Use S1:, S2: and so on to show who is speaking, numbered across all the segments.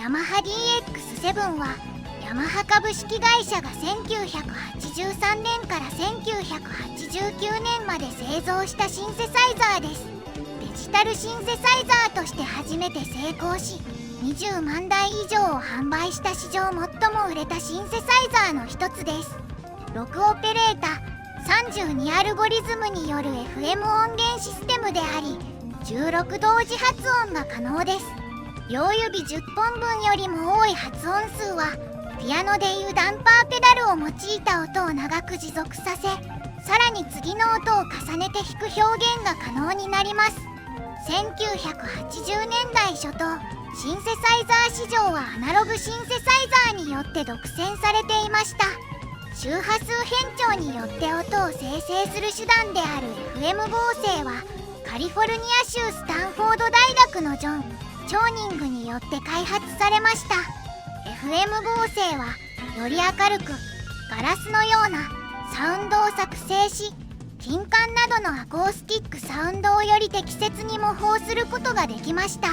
S1: ヤマハ DX7 はヤマハ株式会社が1983年から1989年まで製造したシンセサイザーです。デジタルシンセサイザーとして初めて成功し、20万台以上を販売した史上最も売れたシンセサイザーの一つです。6オペレータ32アルゴリズムによる FM 音源システムであり、16同時発音が可能です。両指10本分よりも多い発音数はピアノでいうダンパーペダルを用いた音を長く持続させ、さらに次の音を重ねて弾く表現が可能になります。1980年代初頭、シンセサイザー市場はアナログシンセサイザーによって独占されていました。周波数変調によって音を生成する手段である FM 合成はカリフォルニア州スタンフォード大学のジョン・チョーニングによって開発されました。 FM 合成はより明るくガラスのようなサウンドを作成し、金管などのアコースティックサウンドをより適切に模倣することができました。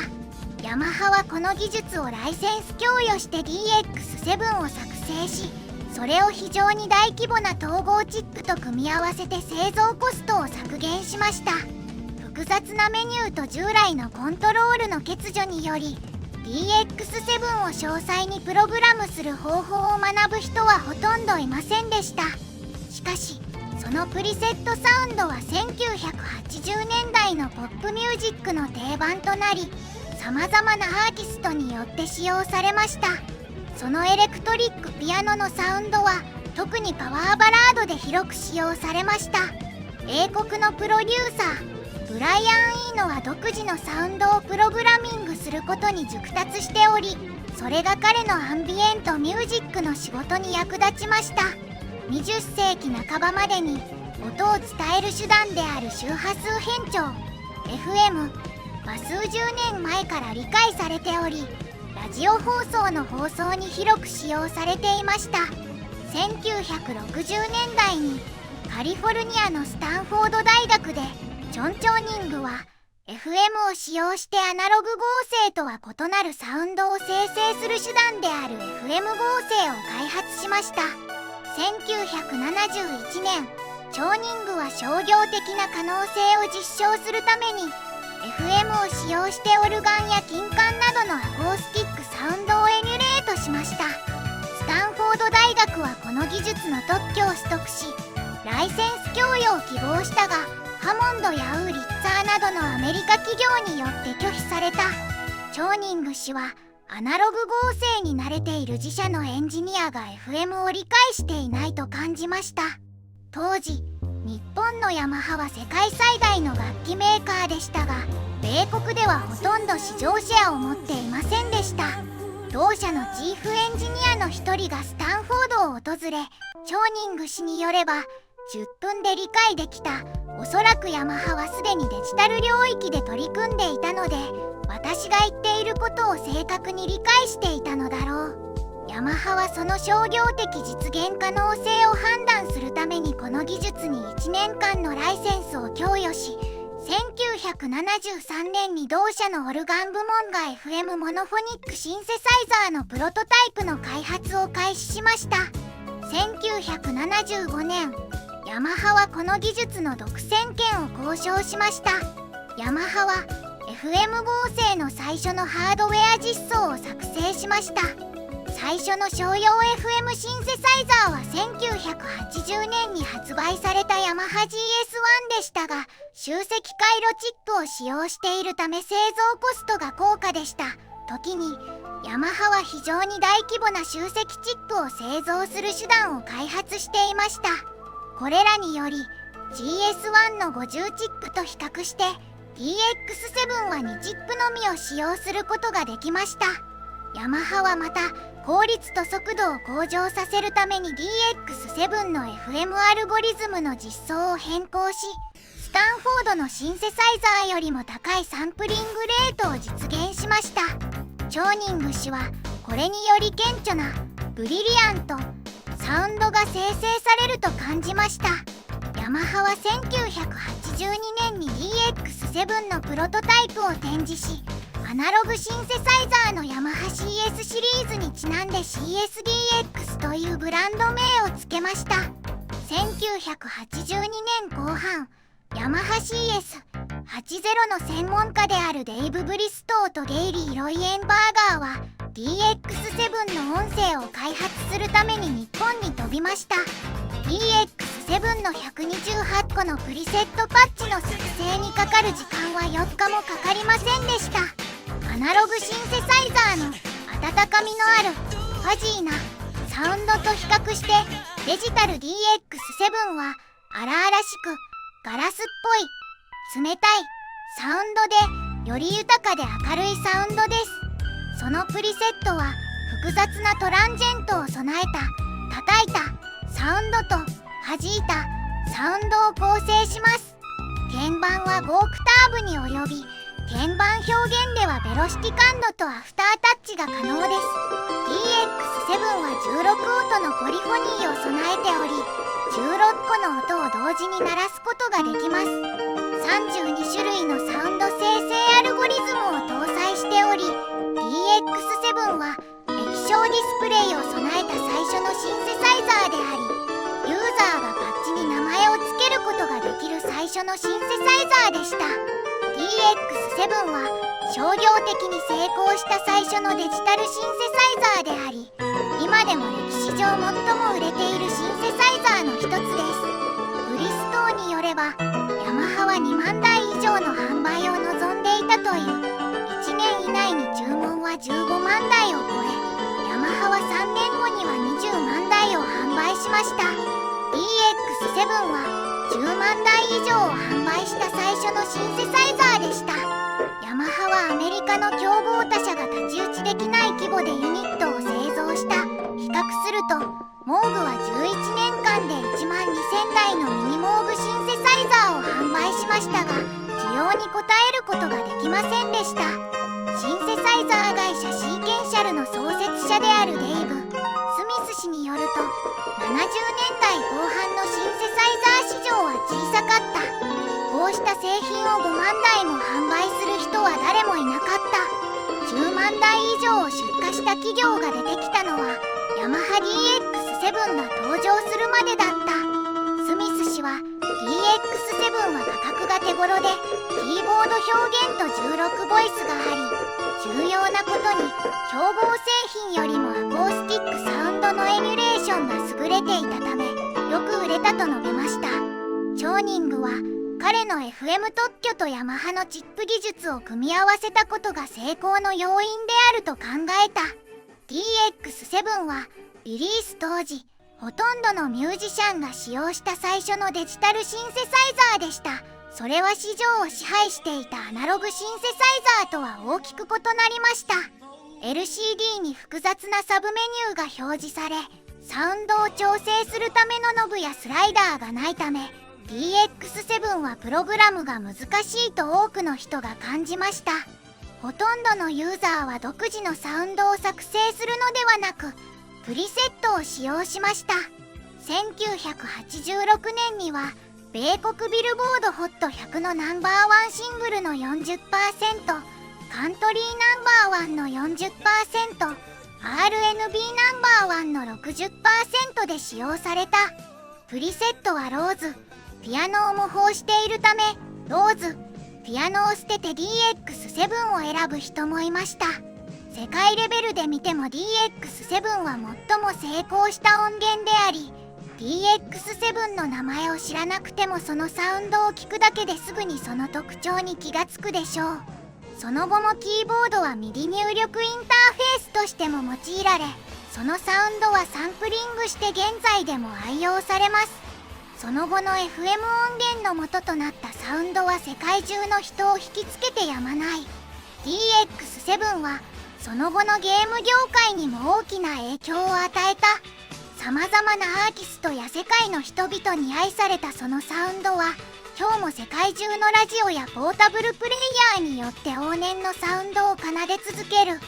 S1: ヤマハはこの技術をライセンス供与して DX7 を作成し、それを非常に大規模な統合チップと組み合わせて製造コストを削減しました。複雑なメニューと従来のコントロールの欠如により DX7 を詳細にプログラムする方法を学ぶ人はほとんどいませんでした。しかしそのプリセットサウンドは1980年代のポップミュージックの定番となり、さまざまなアーティストによって使用されました。そのエレクトリックピアノのサウンドは特にパワーバラードで広く使用されました。英国のプロデューサーブライアン・イーノは独自のサウンドをプログラミングすることに熟達しており、それが彼のアンビエントミュージックの仕事に役立ちました。20世紀半ばまでに音を伝える手段である周波数変調 FM は数十年前から理解されており、ラジオ放送の放送に広く使用されていました。1960年代にカリフォルニアのスタンフォード大学でチョン・チョーニングは FM を使用してアナログ合成とは異なるサウンドを生成する手段である FM 合成を開発しました。1971年、チョーニングは商業的な可能性を実証するために FM を使用してオルガンや金管などのアコースティックサウンドをエミュレートしました。スタンフォード大学はこの技術の特許を取得し、ライセンス供与を希望したが、ハモンドやウーリッツァーなどのアメリカ企業によって拒否された。チョーニング氏はアナログ合成に慣れている自社のエンジニアが FM を理解していないと感じました。当時日本のヤマハは世界最大の楽器メーカーでしたが、米国ではほとんど市場シェアを持っていませんでした。同社のチーフエンジニアの一人がスタンフォードを訪れ、チョーニング氏によれば10分で理解できた。おそらくヤマハはすでにデジタル領域で取り組んでいたので、私が言っていることを正確に理解していたのだろう。ヤマハはその商業的実現可能性を判断するためにこの技術に1年間のライセンスを供与し、1973年に同社のオルガン部門が FM モノフォニックシンセサイザーのプロトタイプの開発を開始しました。1975年、ヤマハはこの技術の独占権を交渉しました。ヤマハは FM 合成の最初のハードウェア実装を作成しました。最初の商用 FM シンセサイザーは1980年に発売されたヤマハ GS1 でしたが、集積回路チップを使用しているため製造コストが高価でした。時にヤマハは非常に大規模な集積チップを製造する手段を開発していました。これらにより GS1 の50チップと比較して DX7 は2チップのみを使用することができました。ヤマハはまた効率と速度を向上させるために DX7 の FM アルゴリズムの実装を変更し、スタンフォードのシンセサイザーよりも高いサンプリングレートを実現しました。チョーニング氏はこれにより顕著なブリリアントサウンドが生成されると感じました。ヤマハは1982年に DX7 のプロトタイプを展示し、アナログシンセサイザーのヤマハ CS シリーズにちなんで CSDX というブランド名を付けました。1982年後半、ヤマハ CS80 の専門家であるデイブ・ブリストーとゲイリー・ロイエンバーガーは DX7 の音声を開発するために日本に飛びました。 DX7 の128個のプリセットパッチの作成にかかる時間は4日もかかりませんでした。アナログシンセサイザーの温かみのあるファジーなサウンドと比較してデジタル DX7 は荒々しくガラスっぽい冷たいサウンドでより豊かで明るいサウンドです。そのプリセットは複雑なトランジェントを備えた叩いたサウンドと弾いたサウンドを構成します。鍵盤は5オクターブに及び、鍵盤表現ではベロシティ感度とアフタータッチが可能です。 DX7 は16音のポリフォニーを備えており、16個の音を同時に鳴らすことができます。32種類のサウンド生成アルゴリズムを搭載しており、 DX7 は液晶ディスプレイを備えた最初のシンセサイザーであり、ユーザーがパッチに名前を付けることができる最初のシンセサイザーでした。 DX7 は商業的に成功した最初のデジタルシンセサイザーであり、今でも歴史上最も売れているシンセサイザーの一つです。ブリストーによれば、ヤマハは2万台以上の販売を望んでいたという。1年以内に注文は15万台を超え、ヤマハは3年後には20万台を販売しました。 DX7 は10万台以上を販売した最初のシンセサイザーでした。ヤマハはアメリカの競合他社が太刀打ちできない規模でユニットを製造した。比較するとモーグは11年間で1万2000台のミニモーグシンセサイザーを販売しましたが、需要に応えることができませんでした。シンセサイザー会社シーケンシャルの創設者であるデイブ・スミス氏によると、70年代後半のシンセサイザー市場は小さかった。こうした製品を5万台も販売する人は誰もいなかった。10万台以上を出荷した企業が出てきたのはヤマハ DX7 が登場するまでだった。スミス氏は DX7 は価格が手頃で、キーボード表現と16ボイスがあり、重要なことに競合製品よりもアコースティックサウンドのエミュレーションが優れていたため、よく売れたと述べました。チョーニングは彼の FM 特許とヤマハのチップ技術を組み合わせたことが成功の要因であると考えた。 DX7 はリリース当時、ほとんどのミュージシャンが使用した最初のデジタルシンセサイザーでした。それは市場を支配していたアナログシンセサイザーとは大きく異なりました。 LCD に複雑なサブメニューが表示され、サウンドを調整するためのノブやスライダーがないため、 DX7 はプログラムが難しいと多くの人が感じました。ほとんどのユーザーは独自のサウンドを作成するのではなく、プリセットを使用しました。1986年には米国ビルボード HOT100 のナンバーワンシングルの 40%、 カントリーナンバーワンの 40%、 RNB ナンバーワンの 60% で使用された。プリセットはローズ、ピアノを模倣しているため、ローズ、ピアノを捨てて DX7 を選ぶ人もいました。世界レベルで見ても DX7 は最も成功した音源であり、DX7 の名前を知らなくてもそのサウンドを聞くだけですぐにその特徴に気がつくでしょう。その後もキーボードは MIDI 入力インターフェースとしても用いられ、そのサウンドはサンプリングして現在でも愛用されます。その後の FM 音源の元となったサウンドは世界中の人を引きつけてやまない。 DX7 はその後のゲーム業界にも大きな影響を与えた。さまざまなアーティストや世界の人々に愛されたそのサウンドは、今日も世界中のラジオやポータブルプレイヤーによって往年のサウンドを奏で続ける。